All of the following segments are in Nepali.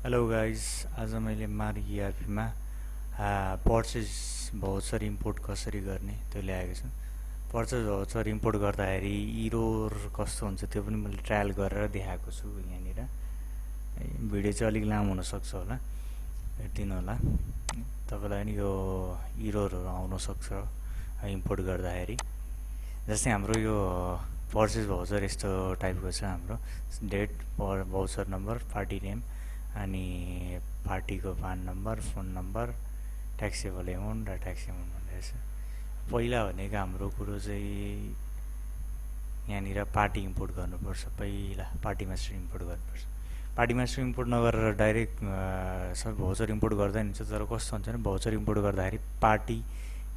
हेलो गाइस, आज मैले मार्ग ERP-मा पर्चेज भाउचर इम्पोर्ट कसरी गर्ने त्यो ल्याएको छु। पर्चेज भाउचर इम्पोर्ट गर्दाखेरि इरोर कस्तो हुन्छ त्यो पनि मैले ट्रायल गरेर देखाएको छु। यहाँनिर भिडियो चाहिँ अलिक लामो हुनसक्छ होला, हेरिदिनु होला। तपाईँलाई पनि यो इरोरहरू आउनसक्छ इम्पोर्ट गर्दाखेरि। जस्तै हाम्रो यो पर्चेज भाउचर यस्तो टाइपको छ। हाम्रो date, voucher number, party name, अनि पार्टीको PAN number, phone number, taxable amount र ट्याक्स एमाउन्ट भन्ने छ। पहिला भनेको हाम्रो कुरो चाहिँ यहाँनिर पार्टी इम्पोर्ट गर्नुपर्छ। पहिला पार्टी मास्टर इम्पोर्ट गर्नुपर्छ। पार्टी मास्टर इम्पोर्ट नगरेर डाइरेक्ट सब भाउचर इम्पोर्ट गर्दा नि हुन्छ। तर कस्तो हुन्छ भने भाउचर इम्पोर्ट गर्दाखेरि पार्टी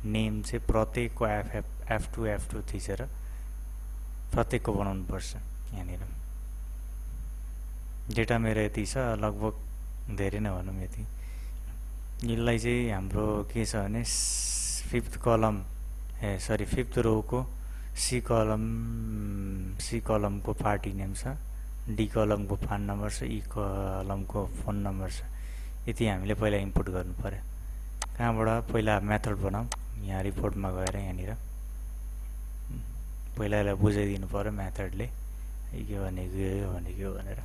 नेम चाहिँ प्रत्येकको F2 F2 थिचेर प्रत्येकको बनाउनुपर्छ। यहाँनिर डेटा मेरो यति छ, लगभग धेरै नै भनौँ यति। यसलाई चाहिँ हाम्रो के छ भने फिफ्थ रोको सी कलमको पार्टी नेम छ, डी कलमको पान नम्बर छ, ई कलमको फोन नम्बर छ। यति हामीले पहिला इम्पोर्ट गर्नु पर्यो। कहाँबाट? पहिला मेथड बनाऊ। यहाँ रिपोर्टमा गएर यहाँनिर पहिला यसलाई बुझाइदिनु पर्यो मेथडले के भनेको यो भनेको भनेर।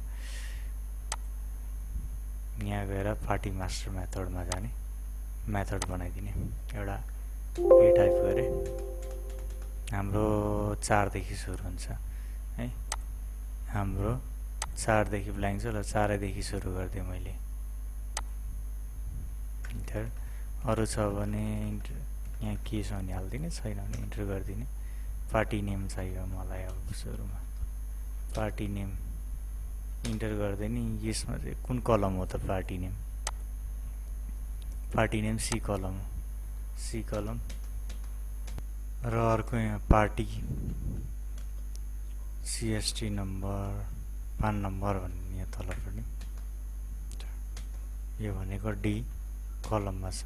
यहाँ गएर पार्टी मास्टर मेथडमा जाने, मेथड बनाइदिने। एउटा ए टाइप गरे। हाम्रो 4 देखि सुरु हुन्छ है। हाम्रो 4 देखि ब्ल्याङ्क छ ल, 4 देखि सुरु गरिदिएँ मैले। इन्टर। अरू छ भने यहाँ के छ भने हालिदिने, छैन भने इन्टर गरिदिने। पार्टी नेम चाहियो मलाई अब सुरुमा। पार्टी नेम इन्टर गरिदिने। यसमा चाहिँ कुन कलम हो त? Party name. Party name C कलम हो, सी कलम। र अर्को यहाँ party CST number, PAN number भन्ने यहाँ तलपट्टि। यो भनेको डी कलममा छ।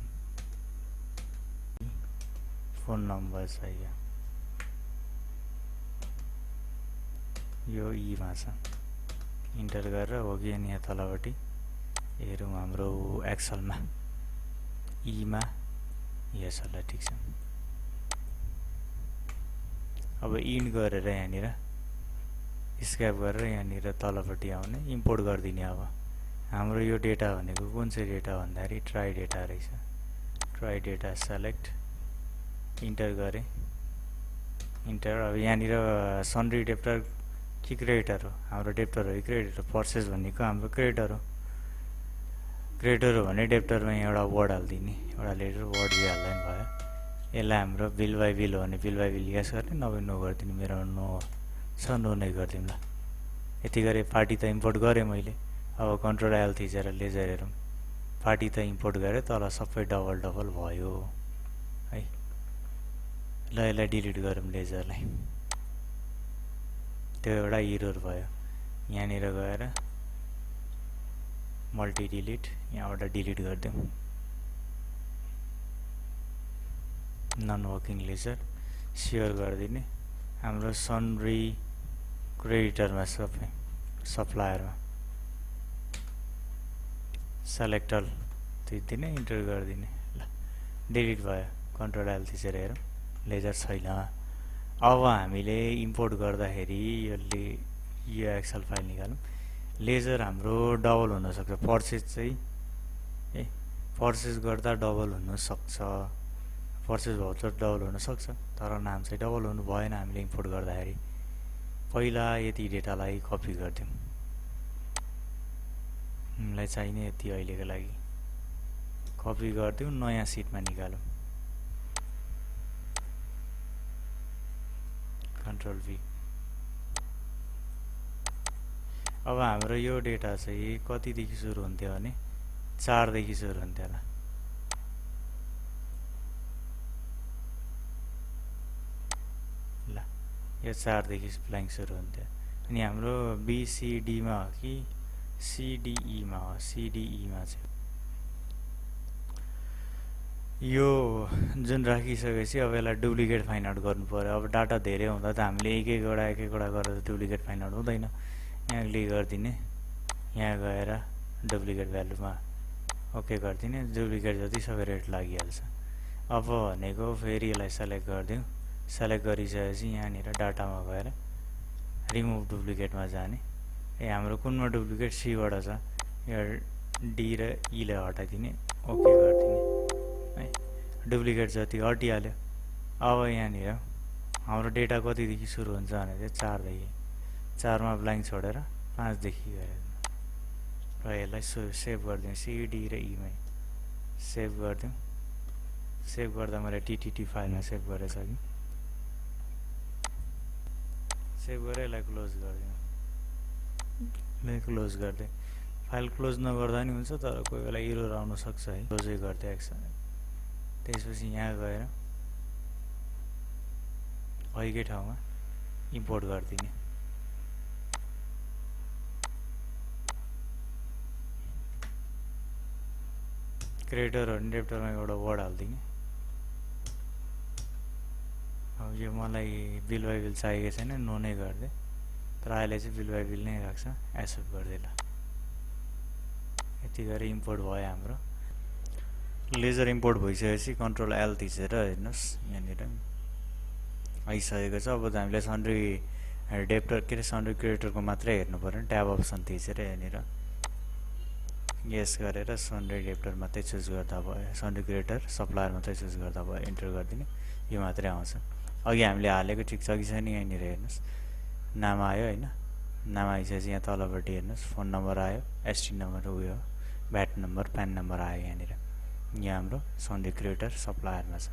फोन नम्बर चाहियो, यो ईमा छ। इन्टर गरेर हो कि यहाँ तलपट्टि हेरौँ हाम्रो एक्सलमा ईमा यस ल, ठिक छ। अब इन्ड गरेर यहाँनिर स्क्याप गरेर यहाँनिर तलपट्टि आउने, इम्पोर्ट गरिदिने। अब हाम्रो यो डेटा भनेको कुन चाहिँ डेटा भन्दाखेरि ट्राई डेटा रहेछ। ट्राई डेटा सेलेक्ट, इन्टर गरेँ। इन्टर। अब यहाँनिर सन्ड्री डेप्टर कि क्रेडिटर हो? हाम्रो डेप्टर हो कि क्रेडिटर? पर्चेज भनेको हाम्रो क्रेडिटर हो। क्रेडिटर हो भने डेप्टरमा एउटा वर्ड हालिदिने, एउटा लेटर वर्ड बी हाल्दा पनि भयो। यसलाई हाम्रो बिल बाई बिल हो भने बिल बाई बिल यस गर्ने, नभए नो गरिदिने। मेरो नो छ, नो नै गरिदिउँ ल। यति गरे पार्टी त इम्पोर्ट गरेँ मैले। अब कन्ट्रोल एल थिचेर लेजर हेरौँ। पार्टी त इम्पोर्ट गरेँ, तर सबै डबल डबल भयो है। ल यसलाई डिलिट गरौँ लेजरलाई। त्यो एउटा इरोर भयो। यहाँनिर गएर मल्टी डिलिट, यहाँबाट डिलिट गरिदिउँ। नन वर्किङ लेजर सेयर गरिदिने। हाम्रो सन्ड्री क्रेडिटरमा सबै सप्लायरमा सेलेक्टल थिच्दिने, इन्टर गरिदिने। ल डिलिट भयो। कन्ट्रोल एल थिचेर हेरौँ, लेजर छैन। अब हामीले इम्पोर्ट गर्दाखेरि यसले यो एक्सेल फाइल निकालौँ। लेजर हाम्रो डबल हुनसक्छ। पर्चेज चाहिँ पर्चेज गर्दा डबल हुनसक्छ। पर्चेज भाउचर डबल हुनसक्छ, तर नाम चाहिँ डबल हुनु भएन। हामीले इम्पोर्ट गर्दाखेरि पहिला यति डेटालाई कपी गरिदिउँ। हामीलाई चाहिने यति अहिलेको लागि कपी गरिदिउँ, नयाँ सिटमा निकालौँ। कन्ट्रोल भी। अब हाम्रो यो डेटा चाहिँ कतिदेखि सुरु हुन्थ्यो भने 4 देखि सुरु हुन्थ्यो होला। ल यो 4 देखि ब्ल्याङ्क सुरु हुन्थ्यो। अनि हाम्रो BCDमा हो कि CDEमा हो? CDEमा चाहिँ यो जुन राखिसकेपछि अब यसलाई डुप्लिकेट फाइन्ड आउट गर्नु पर्यो। अब डाटा धेरै हुँदा त हामीले एक एकवटा गरेर डुप्लिकेट फाइन्ड आउट हुँदैन। यहाँ क्लिक गरिदिने, यहाँ गएर डुप्लिकेट भ्यालुमा ओके गरिदिने, डुप्लिकेट जति सबै रेट लागिहाल्छ। अब भनेको फेरि यसलाई सेलेक्ट गरिदिउँ, सेलेक्ट गरिसकेपछि यहाँनिर डाटामा गएर रिमुभ डुप्लिकेटमा जाने। हाम्रो कुनमा डुप्लिकेट सीबाट छ, यो डी र ईलाई हटाइदिने, ओके गरिदिने है। डुप्लिकेट जति हटिहाल्यो। अब यहाँनिर हाम्रो डेटा कतिदेखि सुरु हुन्छ भने चाहिँ 4 देखि, 4 मा ब्ल्याङ्क छोडेर 5 देखि गएर र यसलाई सेभ गरिदिउँ, सिडी र ईमै सेभ गरिदिउँ। सेभ गर्दा मैले टिटिटी फाइलमा सेभ गरेछ कि, सेभ गरेर यसलाई क्लोज गरिदिउँ। क्लोज गरिदिएँ। फाइल क्लोज नगर्दा नि हुन्छ, तर कोही बेला एरर आउन सक्छ है, क्लोजै गरिदिएँ एकछिन। त्यसपछि यहाँ गएर भएकै ठाउँमा इम्पोर्ट गरिदिने। क्रिएटर अनि डेप्टरमा एउटा वर्ड हालिदिने। अब यो मलाई बिल बाई बिल चाहिएको छैन, नो नै गरिदिएँ, तर अहिले चाहिँ बिल बाई बिल नै राख्छ, एक्सेप्ट गरिदिएँ। ल यति गरेर इम्पोर्ट भयो हाम्रो। लेजर इम्पोर्ट भइसकेपछि कन्ट्रोल एल थिचेर हेर्नुहोस् यहाँनिर आइसकेको छ। अब हामीले सन्ड्री डेप्टर के अरे सन्ड्री क्रिएटरको मात्रै हेर्नु पर्यो, ट्याब अप्सन थिचेर यहाँनिर यस गरेर सन्ड्री डेप्टर मात्रै चुज गर्दा भयो, सन्ड्री क्रिएटर सप्लायर मात्रै चुज गर्दा भयो, इन्टर गरिदिने, यो मात्रै आउँछ। अघि हामीले हालेको ठिक छ कि छैन यहाँनिर हेर्नुहोस्, नाम आयो होइन, नाम आइसकेपछि यहाँ तलपट्टि हेर्नुहोस् फोन नम्बर आयो, एसटी नम्बर उयो भ्याट नम्बर, प्यान नम्बर आयो यहाँनिर। यहाँ हाम्रो सन्ड्री क्रिएटर सप्लायरमा छ।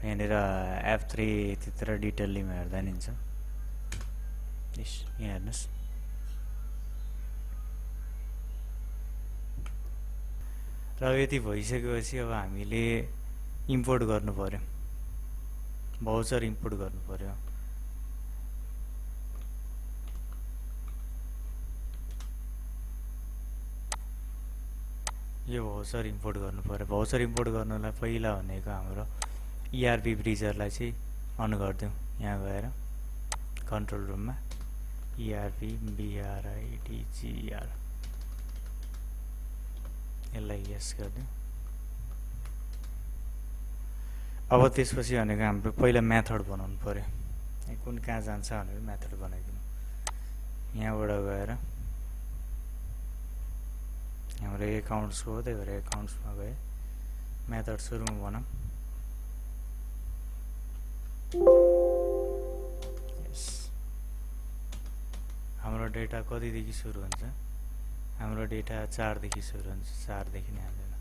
यहाँनिर F3 त्यतिर डिटेललीमा हेर्दा नि हुन्छ। यहाँ हेर्नुहोस्, र यति भइसकेपछि अब हामीले इम्पोर्ट गर्नु पर्यो, भाउचर इम्पोर्ट गर्नु पर्यो। यो भाउचर इम्पोर्ट गर्नु पर्यो। भाउचर इम्पोर्ट गर्नलाई पहिला भनेको हाम्रो ERP ब्रिजरलाई चाहिँ अन गरिदिउँ। यहाँ गएर कन्ट्रोल रुममा ERP BRIDGR यसलाई यस गरिदिउँ। अब त्यसपछि भनेको हाम्रो पहिला मेथड बनाउनु पर्यो, कुन कहाँ जान्छ भनेर मेथड बनाइदिनु। यहाँबाट गएर हाम्रो एकाउन्ट्सको हो, त्यही भएर एकाउन्ट्समा गए मेथड सुरुमा बनाऊँ। यस, हाम्रो डेटा कतिदेखि सुरु हुन्छ? हाम्रो डेटा 4 देखि सुरु हुन्छ, 4 देखि नै हाल्दैन।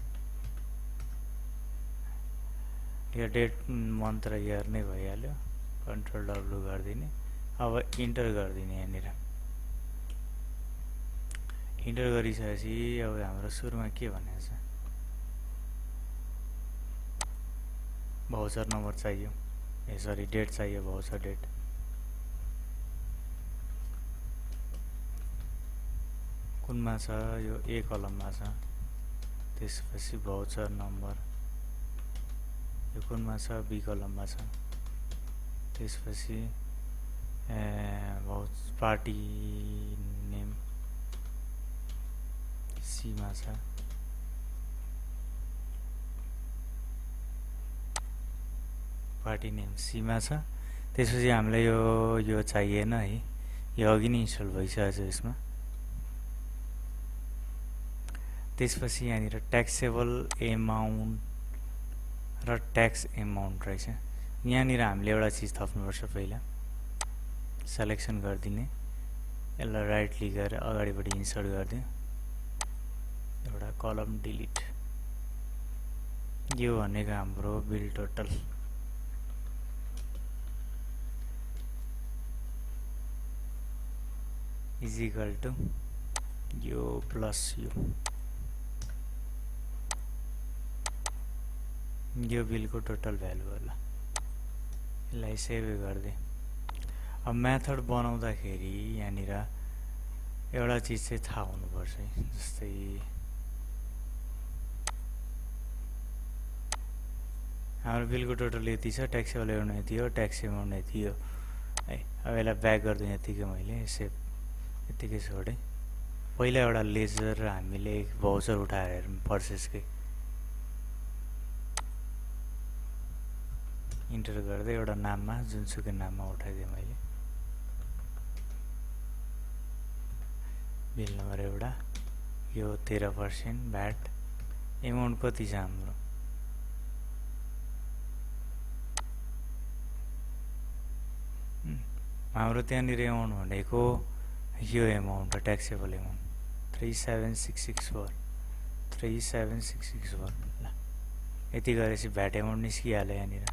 यो डेट मन्थ र इयर नै भइहाल्यो, कन्ट्रोल W गरिदिने। अब इन्टर गरिदिने यहाँनिर। इन्टर गरिसकेपछि अब हाम्रो सुरुमा के भनेको छ, भाउचर नम्बर चाहियो, सरी डेट चाहियो, भाउचर डेट। कुनमा छ, यो ए कलममा छ। त्यसपछि भाउचर नम्बर यो कुनमा छ, बी कलममा छ। त्यसपछि पार्टी नेम सी मा छ। पार्टी नेम सी मा छ। त्यसपछि हामीलाई यो चाहिएन है, यो अघि नै इन्स्टल भइसकेको छ यसमा। त्यसपछि यहाँनिर ट्याक्सेबल एमाउन्ट र ट्याक्स एमाउन्ट रहेछ। यहाँनिर हामीले एउटा चिज थप्नुपर्छ, पहिला सेलेक्सन गरिदिने, यसलाई राइट क्लिक गरेर अगाडिबाट इन्सर्ट गरिदिउँ, एउटा कलम डिलिट। यो भनेको हाम्रो bill total is equal to यो प्लस यो बिलको टोटल भ्यालु होला। यसलाई सेभ गरिदिए। अब मेथड बनाउँदाखेरि यहाँनिर एउटा चिज चाहिँ थाहा हुनुपर्छ है, जस्तै हाम्रो बिलको टोटल यति छ, ट्याक्सेबल एमाउन्ट यति हो, ट्याक्स एमाउन्ट यति हो है। अब यसलाई ब्याक गरिदिएँ, यतिकै मैले सेभ यतिकै छोडेँ। पहिला एउटा लेजर हामीले भाउचर उठाएर हेरौँ पर्चेसकै इन्टर गर्दै एउटा नाममा जुनसुकै नाममा उठाइदिएँ मैले बिल नम्बर एउटा यो 13% भ्याट एमाउन्ट कति छ हाम्रो हाम्रो त्यहाँनिर एमाउन्ट भनेको यो एमाउन्ट ट्याक्सेबल एमाउन्ट 37664 37664 ल यति गरेपछि भ्याट एमाउन्ट निस्किहाल्यो यहाँनिर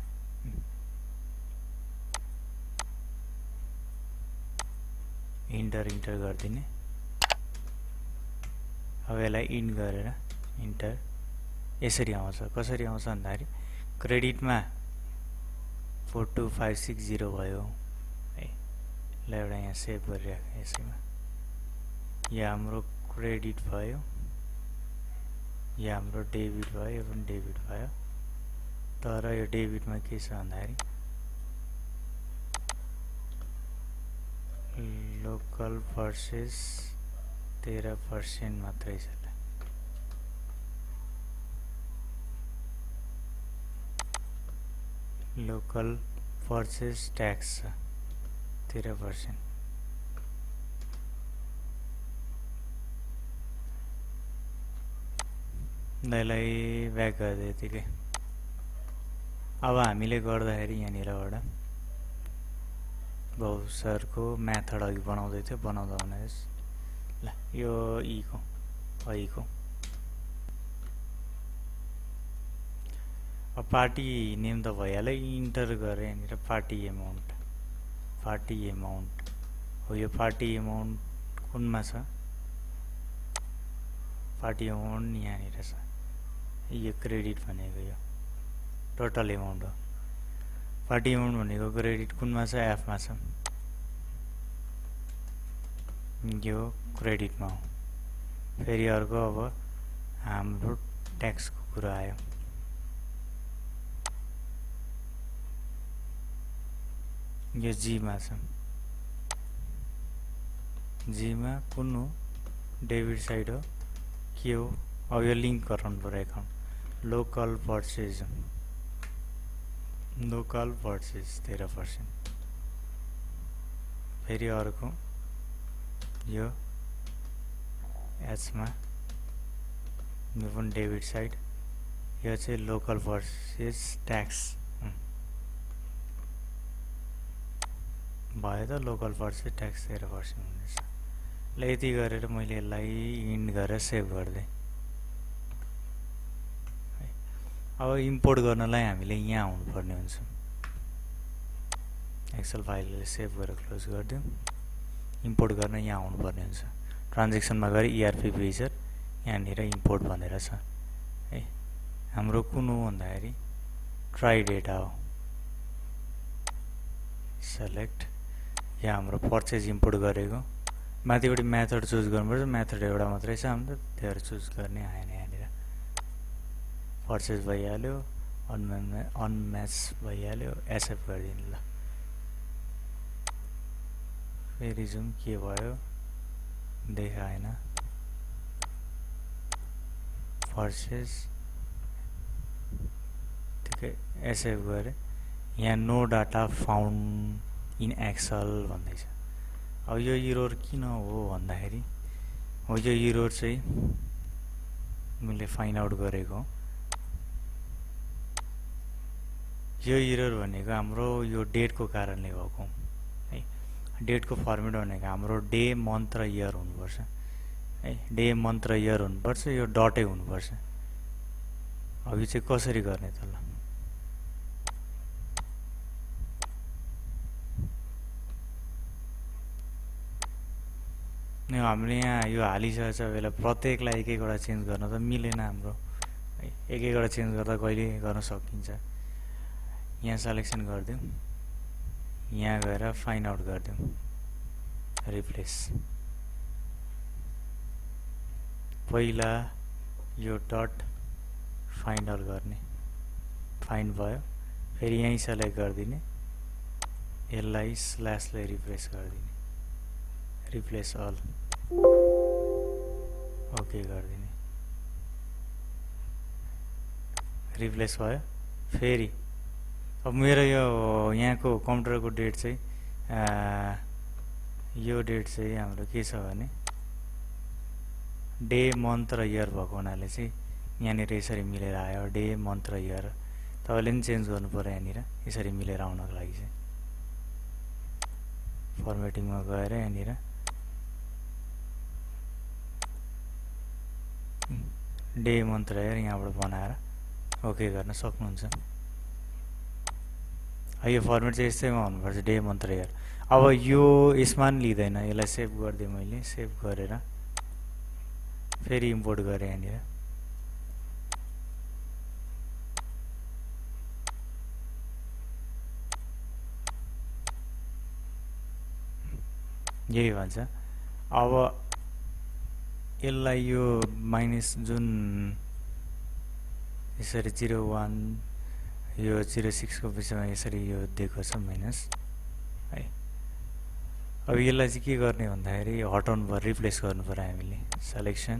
इन्टर गरिदिने अब यसलाई इन गरेर इन्टर यसरी आउँछ कसरी आउँछ भन्दाखेरि क्रेडिटमा 42560 भयो है ल एउटा यहाँ सेभ गरिराखेँ यसैमा यहाँ हाम्रो क्रेडिट भयो यहाँ हाम्रो डेबिट भयो यो पनि डेबिट भयो तर यो डेबिटमा के छ भन्दाखेरि लोकल पर्चेस 13% मात्रै छ लोकल पर्चेस ट्याक्स छ 13% यसलाई ब्याक गरिदिए यतिकै अब हामीले गर्दाखेरि यहाँनिरबाट भाउचरको मेथड अघि बनाउँदै थियो बनाउँदा हुनेछ ल यो ईको ऐको अब पार्टी नेम त भइहाल्यो इन्टर गरेँ यहाँनिर पार्टी एमाउन्ट हो यो पार्टी एमाउन्ट कुनमा छ पार्टी एमाउन्ट यहाँनिर छ यो क्रेडिट भनेको यो टोटल एमाउन्ट हो पार्टी एमाउन्ट भनेको क्रेडिट कुनमा छ एफमा छ यो क्रेडिटमा हो फेरि अर्को अब हाम्रो ट्याक्सको कुरा आयो यो जीमा छ जीमा कुन हो डेबिट साइड हो के हो अब यो लिङ्क गराउनु पर्यो एकाउन्ट लोकल पर्चेस 13% फेरि अर्को यो एचमा यो पनि डेबिट साइड यो चाहिँ लोकल पर्चेस ट्याक्स भयो त लोकल पर्चेस ट्याक्स 13% हुनेछ ल यति गरेर मैले यसलाई इन्ड गरेर सेभ गरिदिएँ अब इम्पोर्ट गर्नलाई हामीले यहाँ आउनुपर्ने हुन्छ एक्सेल फाइलले सेभ गरेर क्लोज गरिदिउँ इम्पोर्ट गर्न यहाँ आउनुपर्ने हुन्छ ट्रान्जेक्सनमा गएर इआरपी फिचर यहाँनिर इम्पोर्ट भनेर छ है हाम्रो कुन हो भन्दाखेरि ट्राई डेटा हो सेलेक्ट यहाँ हाम्रो पर्चेज इम्पोर्ट गरेको माथिपट्टि मेथड चुज गर्नुपर्छ मेथड एउटा मात्रै छ हाम्रो त्योहरू चुज गर्ने आएन यहाँनिर पर्चेज भइहाल्यो अनम्याच भइहाल्यो एक्सेप्ट गरिदिनु ल फेरि जाउँ के भयो देखाएन पर्चेज ठिकै एक्सेप्ट गरेँ यहाँ no data found in Excel भन्दैछ अब यो इरोर किन हो भन्दाखेरि हो यो इरोर चाहिँ मैले फाइन्ड आउट गरेको यो इरोर भनेको हाम्रो यो डेटको कारणले भएको है डेटको फर्मेट भनेको हाम्रो डे मन्थ र इयर हुनुपर्छ है डे मन्थ र इयर हुनुपर्छ यो डटै हुनुपर्छ अब यो चाहिँ कसरी गर्ने त ल हामीले यहाँ यो हालिसकेछ बेला प्रत्येकलाई एक एकवटा चेन्ज गर्न त मिलेन हाम्रो है एक एकवटा चेन्ज गर्दा कहिले गर्न सकिन्छ यहाँ सेलेक्सन गरिदिउँ यहाँ गएर फाइन्ड आउट गरिदिउँ रिप्लेस पहिला यो डट फाइन्ड आउट गर्ने फाइन्ड भयो फेरि यहीँ सेलेक्ट गरिदिने यसलाई स्ल्यासले रिप्लेस गरिदिने रिप्लेस अल ओके गरिदिने रिप्लेस भयो फेरि अब मेरो यो यहाँको कम्प्युटरको डेट चाहिँ यो डेट चाहिँ हाम्रो के छ भने डे मन्थ र इयर भएको हुनाले चाहिँ यहाँनिर यसरी मिलेर आयो डे मन्थ र इयर तपाईँले पनि चेन्ज गर्नु पर्यो यहाँनिर यसरी मिलेर आउनको लागि चाहिँ फर्मेटिङमा गएर यहाँनिर डे मन्थ र इयर यहाँबाट बनाएर ओके गर्न सक्नुहुन्छ यो फर्मेट चाहिँ यस्तैमा हुनुपर्छ डे मन्थ र इयर अब यो यसमा पनि लिँदैन यसलाई सेभ गरिदिएँ मैले सेभ गरेर फेरि इम्पोर्ट गरेँ यहाँनिर यही भन्छ अब यसलाई यो माइनस जुन यसरी 01 यो 06 को विषयमा यसरी यो दिएको छ माइनस है अब यसलाई चाहिँ के गर्ने भन्दाखेरि हटाउनु पर्यो रिप्लेस गर्नु पर्यो हामीले सेलेक्सन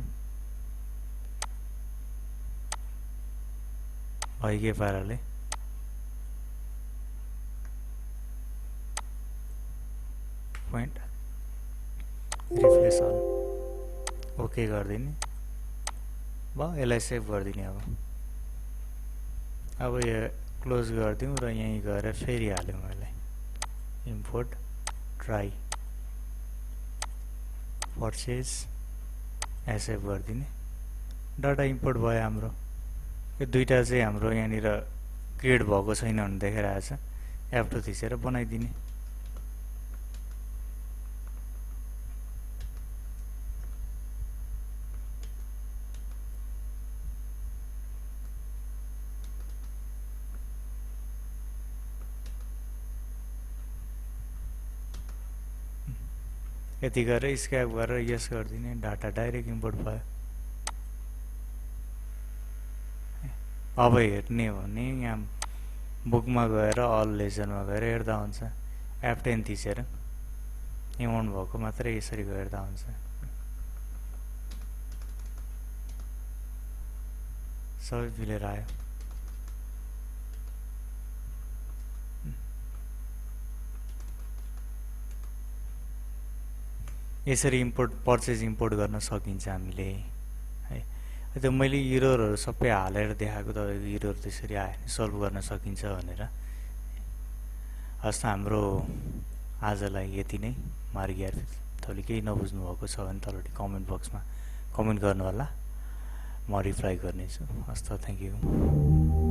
भइके पाराले पोइन्ट रिप्लेस अल ओके गरिदिने भयो यसलाई सेभ गरिदिने अब यो क्लोज गरिदिउँ र यहीँ गएर फेरि हाल्यौँ यसलाई इम्पोर्ट ट्राई पर्चेज सेभ गरिदिने डाटा इम्पोर्ट भयो हाम्रो यो दुईटा चाहिँ हाम्रो यहाँनिर क्रिएट भएको छैन भने देखाइरहेछ F2 थिचेर बनाइदिने यति गरेर स्क्याप गरेर यस गरिदिने डाटा डाइरेक्ट इम्पोर्ट भयो अब हेर्ने हो भने यहाँ बुकमा गएर अल लेजरमा गएर हेर्दा हुन्छ F10 थिचेर एमाउन्ट भएको मात्रै यसरी हेर्दा हुन्छ सबै मिलेर आयो यसरी इम्पोर्ट पर्चेज इम्पोर्ट गर्न सकिन्छ हामीले है त्यो मैले इररहरु सबै हालेर देखाएको तपाईको इरर त्यसरी आयो सल्भ गर्न सकिन्छ भनेर हस् हाम्रो आजलाई यति नै मार्ग यार तपाईले केही नबुझ्नु भएको छ भने तलपट्टि कमेन्ट बक्समा कमेन्ट गर्नु होला म रिप्लाई गर्नेछु हस् त थ्यांक यू